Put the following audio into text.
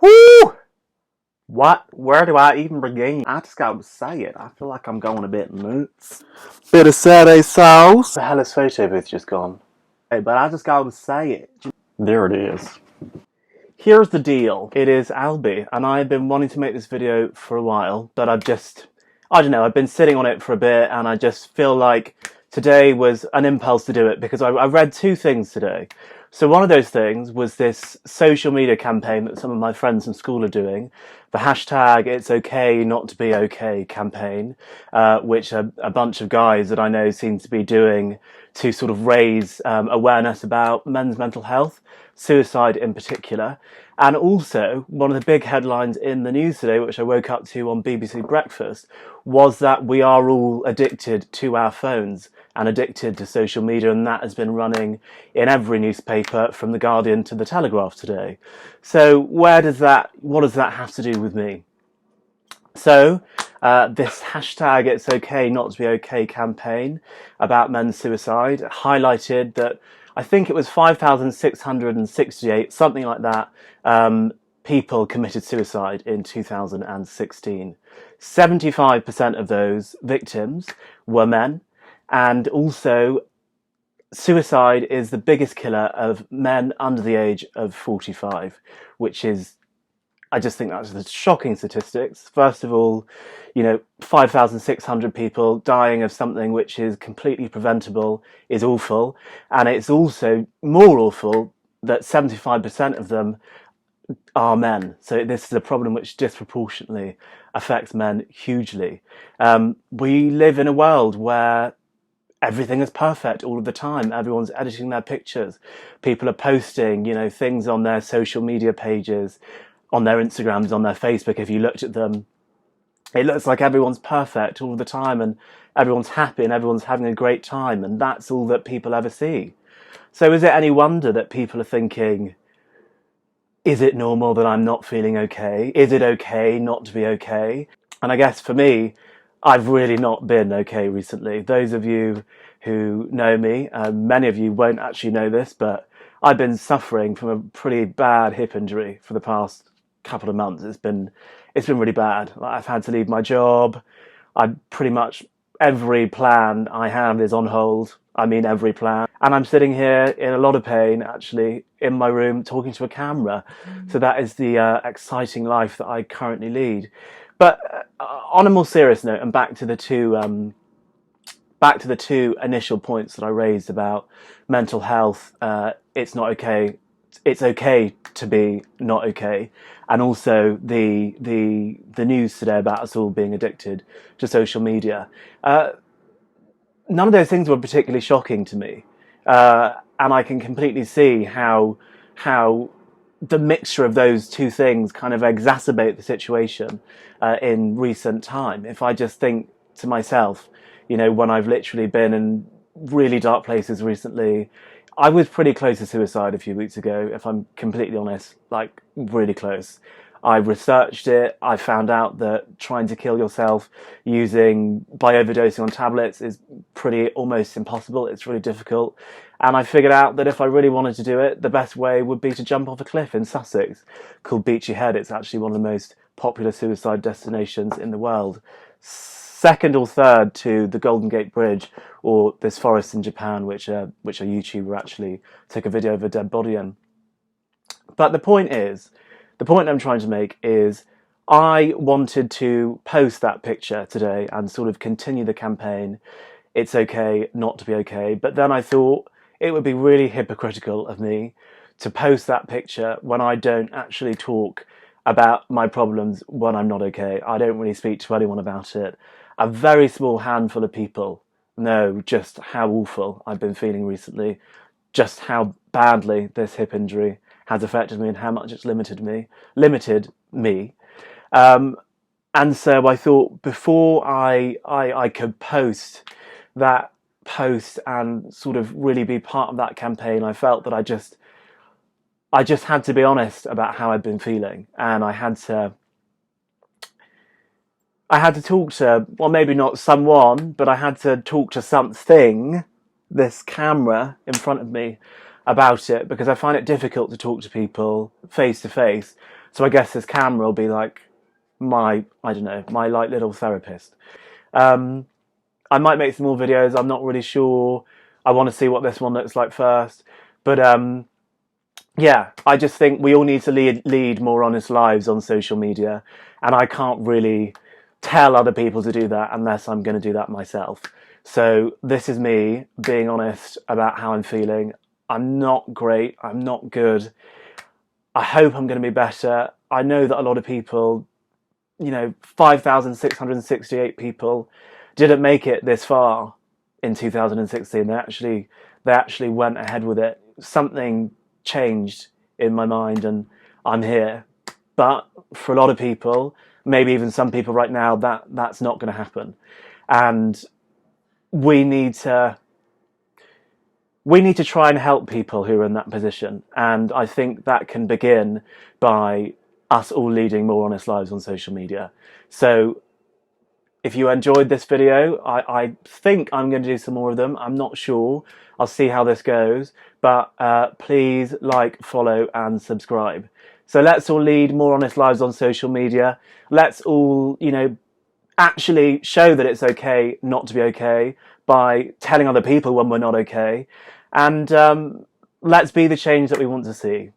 Whoo! What? Where do I even begin? I just gotta say it. I feel like I'm going a bit nuts. Bit of Saturday sauce. The hell is photo booth just gone? Hey, but I just gotta say it. There it is. Here's the deal. It is Albie, and I've been wanting to make this video for a while, but I don't know, I've been sitting on it for a bit, and I just feel like today was an impulse to do it, because I read two things today. So one of those things was this social media campaign that some of my friends from school are doing, the hashtag It's Okay Not to Be Okay campaign, which a bunch of guys that I know seem to be doing to sort of raise awareness about men's mental health, suicide in particular. And also, one of the big headlines in the news today, which I woke up to on BBC Breakfast, was that we are all addicted to our phones and addicted to social media, and that has been running in every newspaper from The Guardian to The Telegraph today. So what does that have to do with me? So this hashtag It's Okay Not to Be Okay campaign about men's suicide highlighted that I think it was 5,668, something like that, people committed suicide in 2016. 75% of those victims were men, and also suicide is the biggest killer of men under the age of 45, which is, I just think that's the shocking statistics. First of all, 5,600 people dying of something which is completely preventable is awful. And it's also more awful that 75% of them are men. So this is a problem which disproportionately affects men hugely. We live in a world where everything is perfect all of the time. Everyone's editing their pictures. People are posting, things on their social media pages, on their Instagrams, on their Facebook. If you looked at them, it looks like everyone's perfect all the time and everyone's happy and everyone's having a great time, and that's all that people ever see. So is it any wonder that people are thinking, is it normal that I'm not feeling okay? Is it okay not to be okay? And I guess for me, I've really not been okay recently. Those of you who know me, many of you won't actually know this, but I've been suffering from a pretty bad hip injury for the past couple of months. It's been really bad. I've had to leave my job. Pretty much every plan I have is on hold. I mean, every plan. And I'm sitting here in a lot of pain, actually, in my room talking to a camera. So that is the exciting life that I currently lead. But on a more serious note, and back to the two initial points that I raised about mental health, it's not okay. It's okay to be not okay, and also the news today about us all being addicted to social media. None of those things were particularly shocking to me, and I can completely see how the mixture of those two things kind of exacerbate the situation in recent time. If I just think to myself, when I've literally been in really dark places recently, I was pretty close to suicide a few weeks ago, if I'm completely honest, like really close. I researched it. I found out that trying to kill yourself by overdosing on tablets is pretty almost impossible. It's really difficult. And I figured out that if I really wanted to do it, the best way would be to jump off a cliff in Sussex called Beachy Head. It's actually one of the most popular suicide destinations in the world. Second or third to the Golden Gate Bridge or this forest in Japan, which a YouTuber actually took a video of a dead body in. But the point I'm trying to make is I wanted to post that picture today and sort of continue the campaign. It's okay not to be okay. But then I thought it would be really hypocritical of me to post that picture when I don't actually talk about my problems when I'm not okay. I don't really speak to anyone about it. A very small handful of people know just how awful I've been feeling recently, just how badly this hip injury has affected me and how much it's limited me. And so I thought before I could post that post and sort of really be part of that campaign, I felt that I just had to be honest about how I'd been feeling, and I had to talk to, well, maybe not someone, but I had to talk to something, this camera in front of me, about it, because I find it difficult to talk to people face to face. So I guess this camera will be like my, I don't know, my like little therapist. I might make some more videos. I'm not really sure. I want to see what this one looks like first. But yeah, I just think we all need to lead more honest lives on social media. And I can't really tell other people to do that unless I'm going to do that myself. So this is me being honest about how I'm feeling. I'm not great. I'm not good. I hope I'm going to be better. I know that a lot of people, 5,668 people didn't make it this far in 2016. They actually went ahead with it. Something changed in my mind and I'm here. But for a lot of people, maybe even some people right now, that's not going to happen. And we need to try and help people who are in that position. And I think that can begin by us all leading more honest lives on social media. So if you enjoyed this video, I think I'm going to do some more of them. I'm not sure. I'll see how this goes. But please like, follow and subscribe. So let's all lead more honest lives on social media. Let's all, actually show that it's okay not to be okay by telling other people when we're not okay. And let's be the change that we want to see.